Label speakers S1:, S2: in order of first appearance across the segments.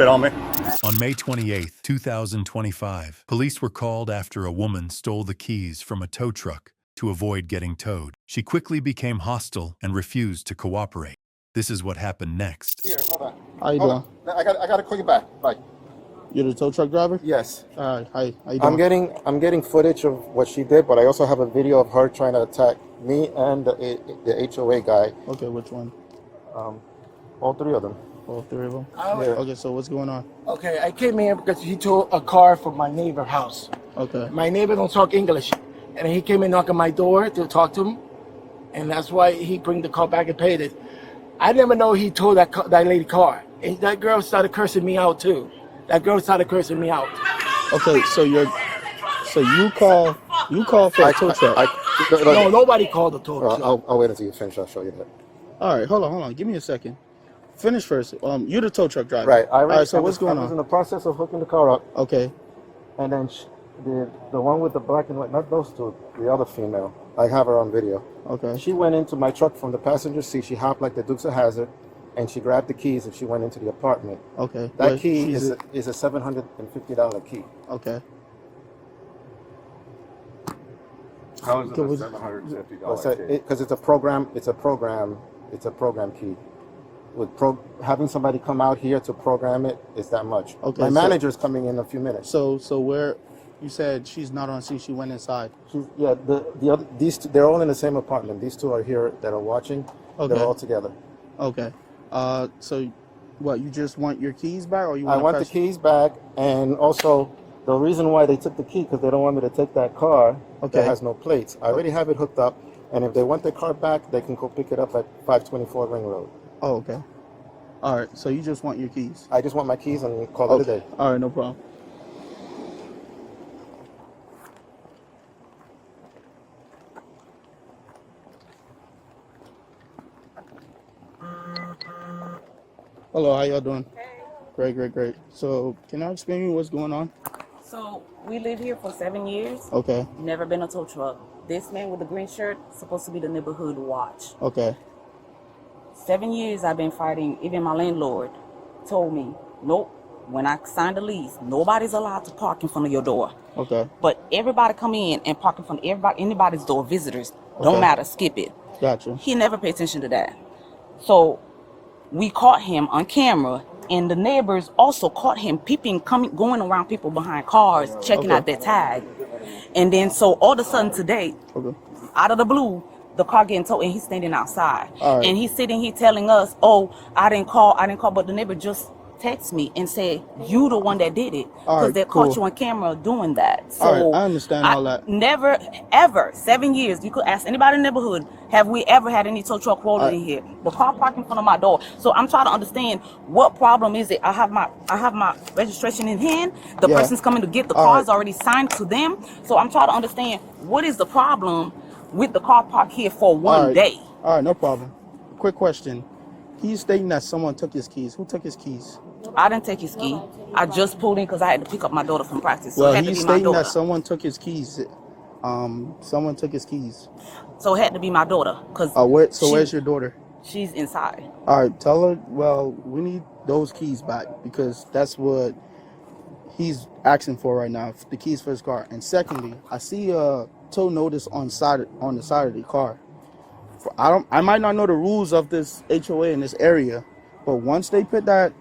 S1: it on me.
S2: On May 28, 2025, police were called after a woman stole the keys from a tow truck to avoid getting towed. She quickly became hostile and refused to cooperate. This is what happened next.
S3: Here, hold on.
S4: How you doing?
S3: I got to call you back. Bye.
S4: You're the tow truck driver?
S3: Yes.
S4: All right. Hi. How you doing?
S3: I'm getting footage of what she did, but I also have a video of her trying to attack me and the HOA guy.
S4: Okay, which one?
S3: All three of them.
S4: All three of them?
S3: Yeah.
S4: Okay, so what's going on?
S5: Okay, I came here because he towed a car from my neighbor's house.
S4: Okay.
S5: My neighbor don't talk English, and he came and knocked on my door to talk to him, and that's why he bring the car back and paid it. I never know he towed that lady car, and that girl started cursing me out too. That girl started cursing me out.
S4: Okay, so you call for a tow truck.
S5: No, nobody called the tow truck.
S3: I'll wait until you finish. I'll show you that.
S4: All right, hold on. Give me a second. Finish first. You're the tow truck driver.
S3: Right.
S4: All right. So what's going
S3: I was in
S4: on?
S3: the process of hooking the car up,
S4: Okay.
S3: and then the one with the black and white, not those two, the other female. I have her on video.
S4: Okay.
S3: She went into my truck from the passenger seat. She hopped like the Dukes of Hazzard, and she grabbed the keys and she went into the apartment.
S4: Okay.
S3: That
S4: But
S3: key
S4: she's
S3: is a $750 key.
S4: Okay.
S1: How is it a
S4: Was-
S1: $750 key?
S3: Because it's a program. It's a program key. With having somebody come out here to program it is that much.
S4: Okay,
S3: My
S4: so-
S3: manager's coming in a few minutes.
S4: So where you said she's not on scene, she went inside.
S3: The other these two, they're all in the same apartment. These two are here that are watching.
S4: Okay.
S3: They're all together.
S4: Okay. So what, you just want your keys back, or you
S3: I want the keys back, and also the reason why they took the key because they don't want me to take that car
S4: Okay.
S3: that has no plates. I already have it hooked up, and if they want their car back, they can go pick it up at 524 Ring Road.
S4: Oh, okay. All right. So you just want your keys.
S3: I just want my keys and call it a day.
S4: All right, no problem. Hello, how y'all doing?
S6: Hey.
S4: Great. So, can I explain to you what's going on?
S6: So we live here for 7 years.
S4: Okay.
S6: Never been a tow truck. This man with the green shirt supposed to be the neighborhood watch.
S4: Okay.
S6: 7 years I've been fighting. Even my landlord told me, nope. When I signed the lease, nobody's allowed to park in front of your door.
S4: Okay.
S6: But everybody come in and park in front of anybody's door. Visitors, don't
S4: Okay.
S6: matter. Skip it.
S4: Gotcha.
S6: He never paid attention to that. So we caught him on camera, and the neighbors also caught him going around people behind cars, checking
S4: Okay.
S6: out their tag. And then so all of a sudden today,
S4: Okay.
S6: out of the blue, the car getting towed and he's standing outside.
S4: All right.
S6: And he's sitting here telling us, oh, I didn't call, but the neighbor just texted me and said, you the one that did it.
S4: All
S6: Because
S4: right,
S6: they caught
S4: cool.
S6: you on camera doing that. So
S4: All right, I understand all that.
S6: Never, ever, 7 years, you could ask anybody in the neighborhood, have we ever had any tow truck rolling in here? The car parked in front of my door. So I'm trying to understand what problem is it. I have my registration in hand. The
S4: Yeah.
S6: person's coming to get the
S4: All
S6: car's
S4: right.
S6: already signed to them. So I'm trying to understand what is the problem with the car parked here for
S4: All
S6: one
S4: right.
S6: day.
S4: All right, no problem. Quick question. He's stating that someone took his keys. Who took his keys?
S6: I didn't take his key. I just pulled in because I had to pick up my daughter from practice. So
S4: Well,
S6: it had to
S4: he's
S6: be my
S4: stating
S6: daughter.
S4: that someone took his keys. Someone took his keys.
S6: So it had to be my daughter because
S4: Where's your daughter?
S6: she's inside.
S4: All right, tell her, well, we need those keys back because that's what he's asking for right now, the keys for his car. And secondly, I see a tow notice on the side of the car. I might not know the rules of this HOA in this area, but once they put that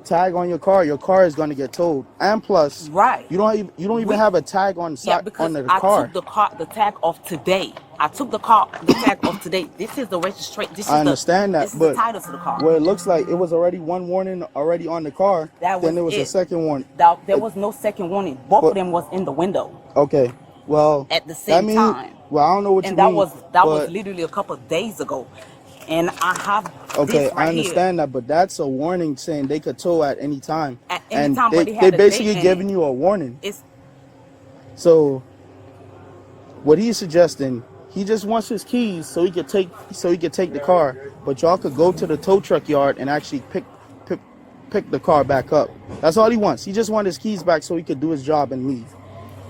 S4: tag on your car is going to get towed. And plus,
S6: Right.
S4: you don't even have a tag on the
S6: Yeah,
S4: side
S6: because
S4: on the
S6: I
S4: car.
S6: took the tag off today. I took the tag off today. This is the registration.
S4: I understand that,
S6: This is
S4: but
S6: the title to the car.
S4: well, it looks like it was already one warning already on the car.
S6: That
S4: Then there
S6: was
S4: was a
S6: it.
S4: second one.
S6: There was no second warning. Both of them was in the window
S4: Okay, well,
S6: at the same time.
S4: Well, I don't know what you
S6: And that
S4: mean.
S6: was
S4: but-
S6: literally a couple of days ago. And I have
S4: Okay,
S6: this right
S4: I understand that, but that's a warning saying they could tow at any time.
S6: At any
S4: and
S6: time,
S4: they,
S6: but it had
S4: they
S6: a date
S4: basically
S6: in
S4: giving
S6: it.
S4: you a warning.
S6: It's
S4: So, what he's suggesting, he just wants his keys so he could take the car. But y'all could go to the tow truck yard and actually pick the car back up. That's all he wants. He just wants his keys back so he could do his job and leave.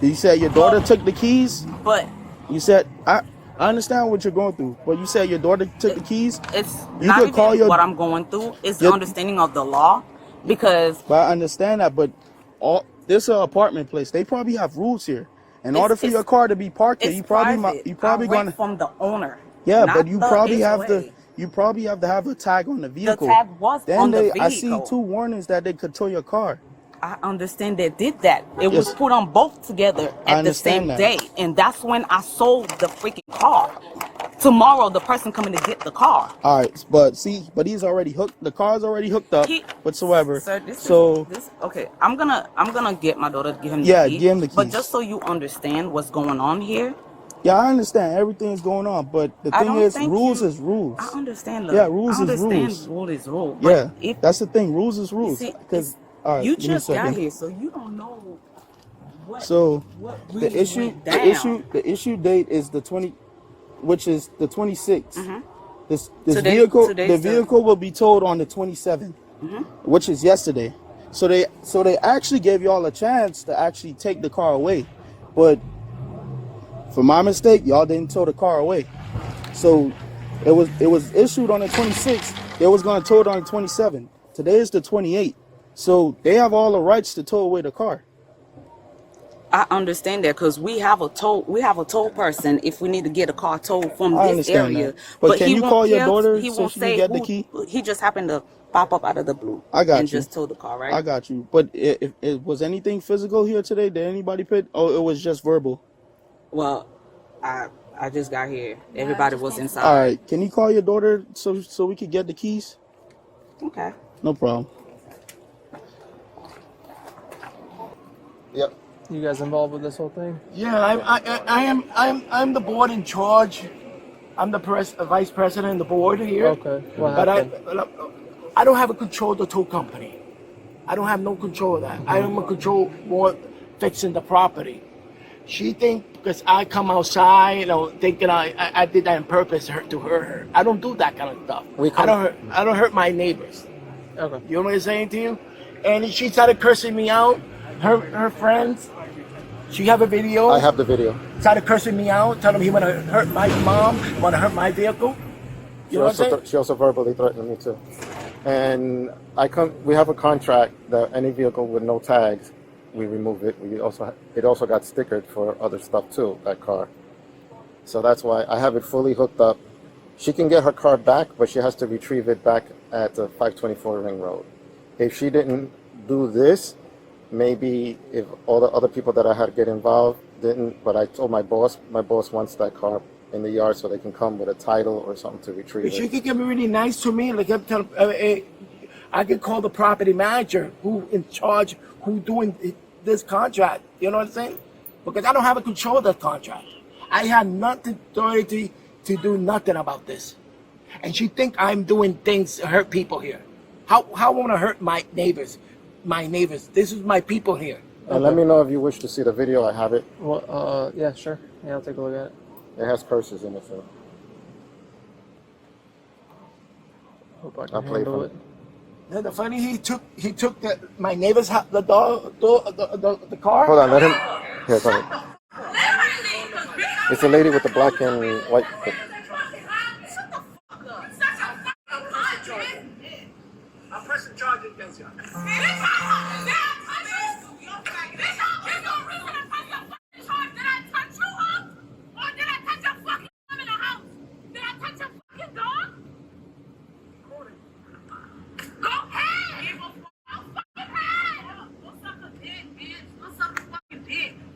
S4: You said your daughter took the keys.
S6: but
S4: You said I understand what you're going through, but you said your daughter took the keys.
S6: it's
S4: You
S6: not
S4: could
S6: even
S4: call your-
S6: what I'm going through. It's the
S4: Your-
S6: understanding of the law. because
S4: But I understand that. But all this apartment place, they probably have rules here. In order for your car to be parked here,
S6: it's
S4: you probably
S6: private. I rent
S4: gonna
S6: from the owner.
S4: yeah,
S6: not
S4: but you
S6: the
S4: probably have
S6: HOA.
S4: to have a tag on the
S6: The
S4: vehicle.
S6: tag was
S4: Then
S6: on the vehicle.
S4: I see 2 warnings that they could tow your car.
S6: I understand they did that. It was
S4: Yes.
S6: put on both together
S4: I
S6: at the same
S4: understand that.
S6: day. And that's when I sold the freaking car. Tomorrow, the person coming to get the car.
S4: All right, but he's already hooked. The car's already hooked up whatsoever.
S6: Sir, okay. I'm gonna get my daughter to give him the key.
S4: give him the
S6: But
S4: keys.
S6: just so you understand what's going on here.
S4: Yeah, I understand everything's going on, but the thing is, rules is rules.
S6: I understand.
S4: Yeah, rules is rules.
S6: I understand rule is rule.
S4: Yeah,
S6: if,
S4: that's the thing. Rules is rules.
S6: see,
S4: Because all right,
S6: you
S4: give me a
S6: just got
S4: second.
S6: here, so you don't know what.
S4: So
S6: what
S4: the
S6: really
S4: issue,
S6: went down.
S4: the issue date is the 20, which is the 26th.
S6: Mm-hmm.
S4: This
S6: Today's
S4: vehicle will be towed on the 27th, which is yesterday. So they actually gave y'all a chance to actually take the car away, but for my mistake, y'all didn't tow the car away. So it was issued on the 26th. They was gonna tow it on the 27th. Today is the 28th. So they have all the rights to tow away the car.
S6: I understand that because we have a tow person if we need to get a car towed from
S4: I
S6: this
S4: understand
S6: area.
S4: that. But can
S6: he
S4: you
S6: won't
S4: call your
S6: care-
S4: daughter
S6: he
S4: so
S6: won't
S4: she can
S6: say
S4: get the
S6: who-
S4: key?
S6: He just happened to pop up out of the blue.
S4: I got
S6: and
S4: you.
S6: just tow the car, right?
S4: I got you. But if was anything physical here today? Did anybody pit? Oh, it was just verbal.
S6: Well, I just got here. Everybody was inside.
S4: All right. Can you call your daughter so we could get the keys?
S6: Okay.
S4: No problem.
S3: Yep.
S7: You guys involved with this whole thing?
S5: Yeah, I'm the board in charge. I'm the vice president of the board here.
S7: Okay. What
S5: But
S7: happened?
S5: I don't have a control of the tow company. I don't have no control of that. I am a control more fixing the property. She think because I come outside, thinking I did that on purpose to hurt her. I don't do that kind of stuff. I don't hurt my neighbors.
S7: Okay.
S5: You know what I'm saying to you? And she started cursing me out. Her friends. She have a video.
S3: I have the video.
S5: Started cursing me out, telling me he want to hurt my mom, want to hurt my vehicle. You know what I'm saying?
S3: She also verbally threatened me too. And we have a contract that any vehicle with no tags, we remove it. It also got stickered for other stuff too, that car. So that's why I have it fully hooked up. She can get her car back, but she has to retrieve it back at the 524 Ring Road. If she didn't do this, maybe if all the other people that I had to get involved didn't, but I told my boss wants that car in the yard so they can come with a title or something to retrieve
S5: If she
S3: it.
S5: could get me really nice to me, like I'm telling, I could call the property manager who in charge, who doing this contract. You know what I'm saying? Because I don't have a control of the contract. I had nothing authority to do nothing about this. And she think I'm doing things to hurt people here. How I want to hurt my neighbors? My neighbors. This is my people here.
S3: And let me know if you wish to see the video. I have it.
S7: Well, yeah, sure. Yeah, I'll take a look at it.
S3: It has curses in it, so
S7: Hope I
S3: I'll
S7: can
S3: play
S7: handle
S3: from
S7: it.
S5: Then the funny, he took my neighbor's the car.
S3: hold on, let him. Here, go ahead. It's a lady with the black and white.
S5: I'm pressing charges against you.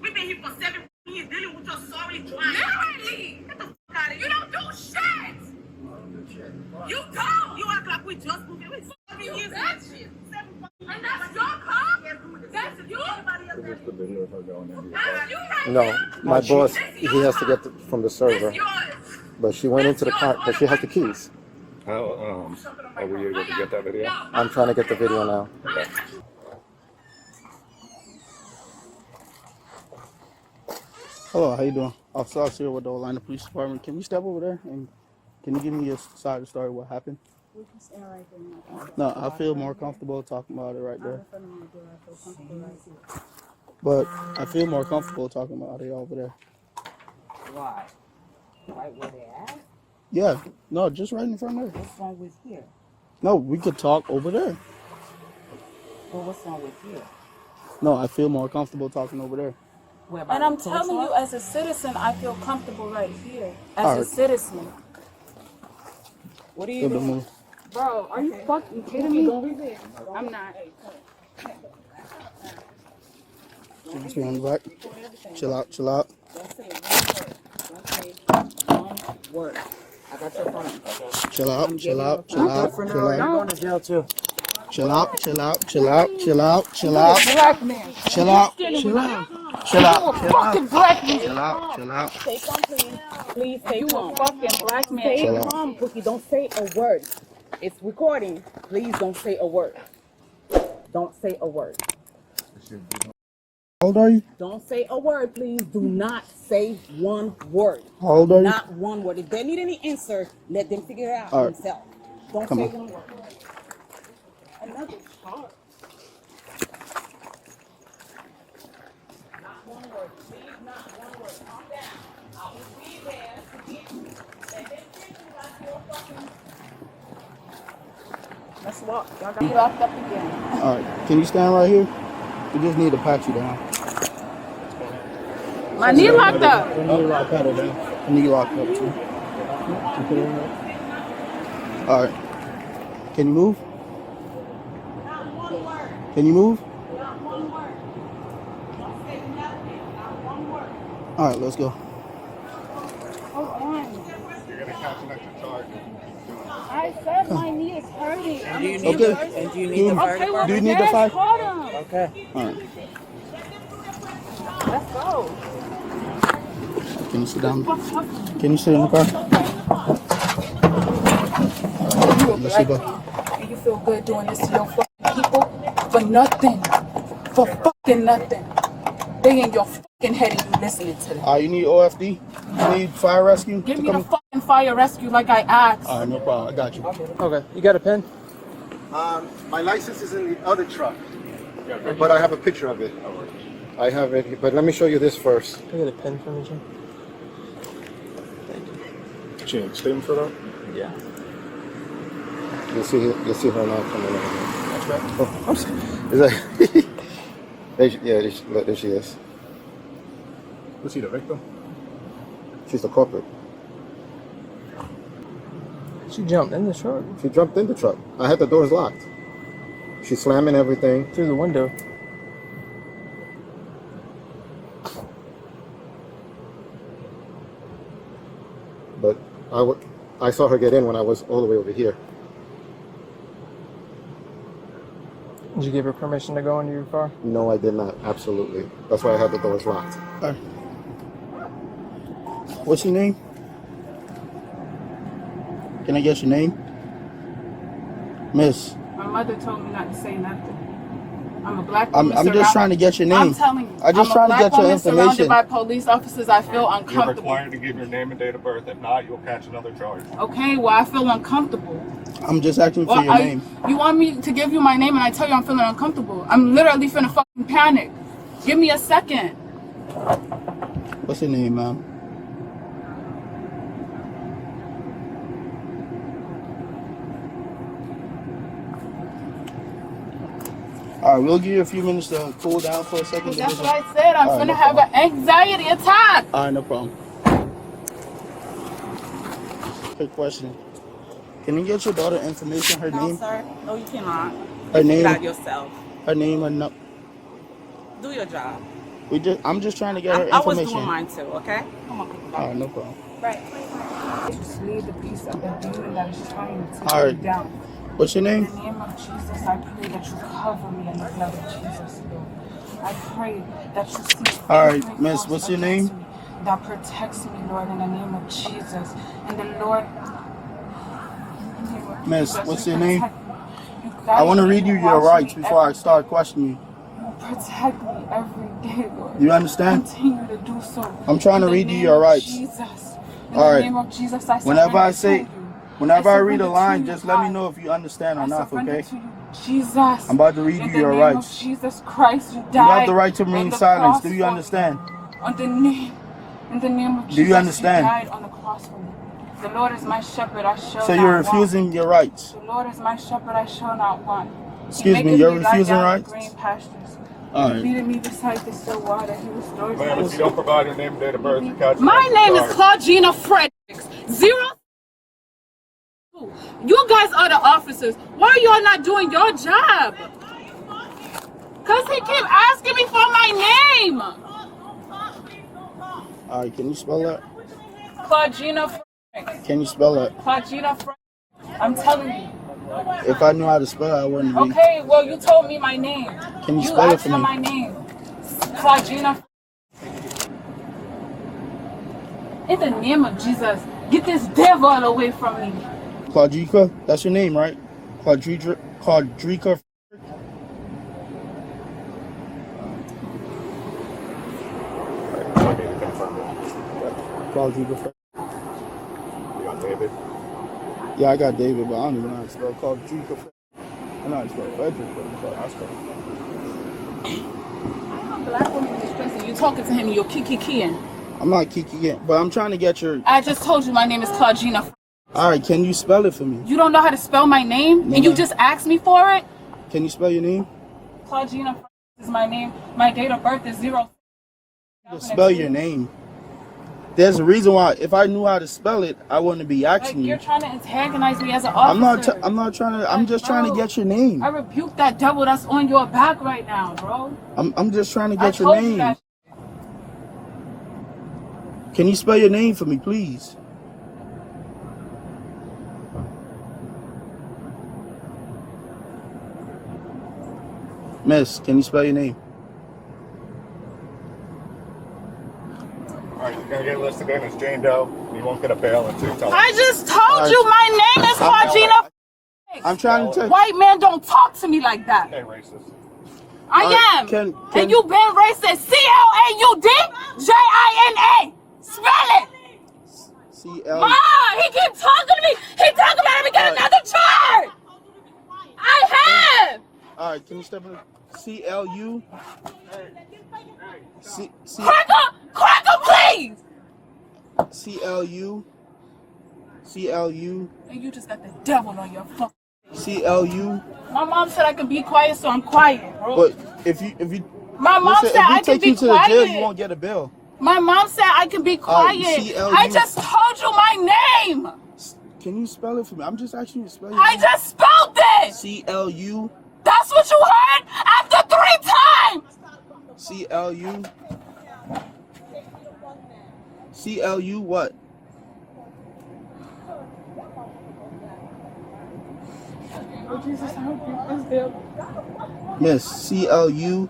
S6: We've been here for 7 years dealing with your sorry client. Literally! Get the fuck out of here. You don't do shit! You don't! You act like we just moved in. We 7 years that shit. And that's your car? That's you?
S1: Is this the video of her going into your car?
S6: That's you right
S3: No,
S6: there.
S3: my boss, he has to get from the server.
S6: That's yours.
S3: But she went into the car, but she has the keys.
S1: How, are we able to get that video?
S3: I'm trying to get the video now.
S1: Okay.
S4: Hello, how you doing? Officer here with the Orlando Police Department. Can you step over there and can you give me your side of the story? What happened?
S8: We can stay right there.
S4: No, I feel more comfortable talking about it right there. But I feel more comfortable talking about it over there.
S6: Why? Right where they at?
S4: Yeah, no, just right in front there.
S6: What's wrong with here?
S4: No, we could talk over there.
S6: Well, what's wrong with you?
S4: No, I feel more comfortable talking over there.
S6: Where about
S8: And I'm
S6: the
S8: telling you,
S6: truck?
S8: as a citizen, I feel comfortable right here. As
S4: All
S8: a
S4: right.
S8: citizen.
S6: What are you
S4: Good to
S6: doing?
S4: move.
S8: Bro, are you fucking kidding me? I'm not.
S4: Just be on the back. Chill out, chill out.
S6: Don't say one word. I got your phone.
S4: Chill out, chill out, chill
S5: You're
S4: out, chill out.
S5: going to jail too.
S4: Chill out, chill out, chill out, chill out, chill out.
S8: Black man.
S4: Chill out, chill out, chill out, chill
S8: Fucking
S4: out,
S8: black man.
S4: chill out, chill out.
S6: Stay calm, please. Please stay
S8: You a
S6: calm.
S8: fucking black man.
S6: Stay
S4: Chill out.
S6: calm, Cookie. Don't say a word. It's recording. Please don't say a word. Don't say a word.
S4: How old are you?
S6: Don't say a word, please. Do not say one word.
S4: How old are you?
S6: Not one word. If they need any answer, let them figure it out
S4: All right.
S6: themselves. Don't
S4: Come
S6: say
S4: on.
S6: one word. Another charge. Not one word. Please, not one word. Calm down. I will be there to get you. Let them treat you like you're fucking. Let's walk. Y'all got me locked up again.
S4: All right. Can you stand right here? We just need to pat you down.
S8: My knee locked up.
S4: We need to lock pat her down. I need locked up too. All right. Can you move?
S6: Not one word.
S4: Can you move?
S6: Not one word. Don't say nothing. Not one word.
S4: All right, let's go.
S8: Hold on.
S1: You're gonna catch an extra charge.
S8: I said my knee is hurting. I'm
S4: Okay.
S6: And do you need the fire
S8: okay, well,
S4: Do you
S6: department?
S4: need the
S8: Dad,
S4: fire?
S8: call him.
S5: Okay.
S4: All right.
S8: Let's go.
S4: Can you sit down? Can you sit in the car? Let's see, go.
S8: And you feel good doing this to your fucking people for nothing. For fucking nothing. They in your fucking head and you listening to them.
S4: You need OFD? You need fire rescue?
S8: Give
S4: to
S8: me the
S4: come?
S8: fucking fire rescue like I asked.
S4: All right, no problem. I got you.
S7: Okay. You got a pen?
S3: My license is in the other truck, but I have a picture of it. I have it, but let me show you this first.
S7: Can I get a pen for me, Jim?
S1: Change statement for that?
S7: Yeah.
S3: You'll see her now coming in.
S7: That's right.
S3: Oh, I'm sorry. Is that? There she is.
S1: Was he the victim?
S3: She's the culprit.
S7: She jumped in the truck
S3: She jumped in the truck. I had the doors locked. She's slamming everything.
S7: through the window.
S3: But I saw her get in when I was all the way over here.
S7: Did you give her permission to go into your car?
S3: No, I did not. Absolutely. That's why I had the doors locked.
S4: All right. What's your name? Can I guess your name? Miss.
S8: My mother told me not to say nothing. I'm a black woman.
S4: I'm just trying to get your name.
S8: I'm telling you.
S4: I'm just trying to get your information.
S8: Surrounded by police officers, I feel
S1: You're
S8: uncomfortable.
S1: required to give your name and date of birth. If not, you'll catch another charge.
S8: Okay, well I feel uncomfortable.
S4: I'm just asking for
S8: Well,
S4: your name.
S8: You want me to give you my name and I tell you I'm feeling uncomfortable? I'm literally finna fucking panic. Give me a second.
S4: What's your name, ma'am? All right, we'll give you a few minutes to cool down for a second.
S8: That's what I said. I'm
S4: All right,
S8: finna
S4: no
S8: have an anxiety attack.
S4: All right, no problem. Quick question. Can you get your daughter information, her
S6: No,
S4: name?
S6: sir. No, you cannot.
S4: Her
S6: Figure it out
S4: name,
S6: yourself.
S4: her name, or no?
S6: Do your job.
S4: I'm just trying to get her
S6: I was
S4: information.
S6: doing mine too, okay? Come on.
S4: All right, no problem.
S8: Just leave the piece of the demon that is trying to
S4: All
S8: take
S4: right.
S8: me down.
S4: What's your name?
S8: In the name of Jesus, I pray that you cover me in the blood of Jesus, Lord. I pray that you see
S4: All right,
S8: every
S4: miss,
S8: force
S4: what's your
S8: against
S4: name?
S8: me that protects me, Lord, in the name of Jesus. And the Lord,
S4: Miss, what's your name?
S8: You
S4: I want to
S8: guide me,
S4: read you
S8: you
S4: your
S8: watch
S4: rights
S8: me
S4: before I
S8: every
S4: start
S8: day.
S4: questioning you.
S8: You protect me every day, Lord.
S4: You understand?
S8: Continue to do so.
S4: I'm trying to
S8: In the
S4: read you
S8: name
S4: your
S8: of
S4: rights.
S8: Jesus. In
S4: All
S8: the
S4: right.
S8: name of Jesus, I
S4: Whenever I
S8: surrender to
S4: say,
S8: you.
S4: whenever I read
S8: surrender
S4: a
S8: to
S4: line,
S8: you,
S4: just let me
S8: God.
S4: know if you understand or
S8: I
S4: not,
S8: surrender
S4: okay?
S8: to you, Jesus.
S4: I'm about to read
S8: In
S4: you
S8: the
S4: your
S8: name
S4: rights.
S8: of Jesus Christ, you died.
S4: You have the right to
S8: on
S4: remain
S8: the
S4: silent.
S8: cross
S4: Do you
S8: for me.
S4: understand?
S8: In the name of Jesus,
S4: Do you understand?
S8: you died on the cross for me. The Lord is my shepherd, I shall
S4: So
S8: not
S4: you're
S8: want.
S4: refusing your rights.
S8: The Lord is my shepherd, I shall not want.
S4: Excuse me,
S8: Making
S4: you're
S8: me lie
S4: refusing
S8: down in
S4: rights?
S8: green pastures.
S4: All
S8: He
S4: right.
S8: beating me beside the still water. He restores
S1: Ma'am, if
S8: me.
S1: you don't provide your name and date of birth, you catch
S8: My
S1: another
S8: name is
S1: charge.
S8: Claudina Fredericks. 0. You guys are the officers. Why are y'all not doing your job? Cause he keep asking me for my name.
S4: All right, can you spell that?
S8: Claudina Fredericks.
S4: Can you spell that?
S8: Claudina Fredericks. I'm telling you.
S4: If I knew how to spell it, I wouldn't be.
S8: Okay, well you told me my name.
S4: Can you spell it
S8: asked
S4: for me?
S8: my name. Claudina. In the name of Jesus, get this devil away from me.
S4: Claudrica, that's your name, right? Claudrica.
S1: I need to confirm it.
S4: Claudrica.
S1: You got David?
S4: Yeah, I got David, but I don't even know how to spell Claudrica. I know how to spell Frederick, but that's cool.
S8: I'm a black woman in this place and you talking to him and you're kiki-keying.
S4: I'm not kicking it, but I'm trying to get your.
S8: I just told you my name is Claudina.
S4: All right, can you spell it for me?
S8: You don't know how to spell my name?
S4: No,
S8: and you
S4: ma'am.
S8: just asked me for it?
S4: Can you spell your name?
S8: Claudina is my name. My date of birth is 0.
S4: Just spell your name. There's a reason why. If I knew how to spell it, I wouldn't be
S8: Like,
S4: asking
S8: you're
S4: you.
S8: trying to antagonize me as an officer.
S4: I'm not trying to. I'm just trying to get your name.
S8: I rebuke that devil that's on your back right now, bro.
S4: I'm just trying to
S8: I
S4: get your
S8: told you
S4: name.
S8: that.
S4: Can you spell your name for me, please? Miss, can you spell your name?
S1: All right, you're gonna get listed in as Jane Doe. You won't get a bail until you tell us.
S8: I just told you my name is Claudina.
S4: I'm trying to tell you.
S8: White man don't talk to me like that.
S1: Hey, racist.
S8: I am.
S4: Can-
S8: and you been racist. CLAUDJINA. Spell it.
S4: C-L.
S8: Ma, he keep talking to me. He talking about him to get another charge. I have.
S4: All right, can you step in? C-L-U.
S8: Cracker, please.
S4: C-L-U. C-L-U.
S8: And you just got the devil on your phone.
S4: C-L-U.
S8: My mom said I could be quiet, so I'm quiet, bro.
S4: But if you
S8: My mom
S4: listen,
S8: said
S4: if we
S8: I can
S4: take
S8: be
S4: you to
S8: quiet.
S4: the jail, you won't get a bill.
S8: My mom said I can be quiet.
S4: C-L-U.
S8: I just told you my name.
S4: Can you spell it for me? I'm just asking you to spell it.
S8: I just spelled it.
S4: C-L-U.
S8: That's what you heard after 3 times.
S4: C-L-U. C-L-U what?
S8: Oh, Jesus, I hope you this bill.
S4: Miss, C-L-U.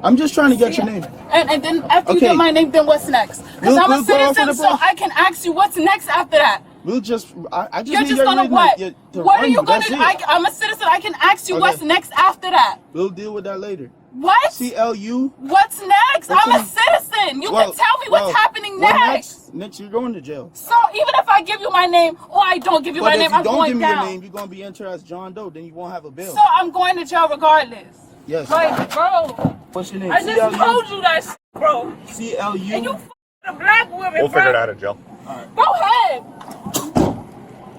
S4: I'm just trying to get your name.
S8: And then after you
S4: Okay.
S8: get my name, then what's next? Because I'm a
S4: We'll go off on
S8: citizen,
S4: the
S8: so
S4: phone.
S8: I can ask you what's next after that.
S4: We'll just, I just
S8: You're
S4: need
S8: just
S4: your
S8: gonna
S4: written-
S8: what?
S4: to
S8: What
S4: run
S8: are you gonna
S4: That's
S8: do?
S4: it.
S8: I'm a citizen. I can ask you
S4: Okay.
S8: what's next after that.
S4: We'll deal with that later.
S8: What?
S4: C-L-U.
S8: What's next?
S4: What's
S8: I'm a
S4: in-
S8: citizen. You can tell me what's happening
S4: well,
S8: next.
S4: Next, you're going to jail.
S8: So even if I give you my name or I don't give you
S4: But
S8: my
S4: if
S8: name,
S4: you
S8: I'm
S4: don't
S8: going
S4: give me
S8: down.
S4: your name, you're going to be entered as John Doe. Then you won't have a bill.
S8: So I'm going to jail regardless.
S4: Yes.
S8: Like, bro,
S4: What's your name?
S8: I just told you that shit, bro.
S4: C-L-U.
S8: And you a black woman,
S1: We'll
S8: bro.
S1: figure it out in jail.
S8: Go ahead.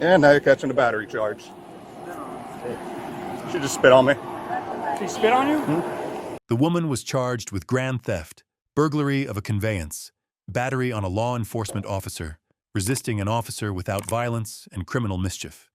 S1: And now you're catching a battery charge. She just spit on me.
S7: She spit on you?
S2: The woman was charged with grand theft, burglary of a conveyance, battery on a law enforcement officer, resisting an officer without violence, and criminal mischief.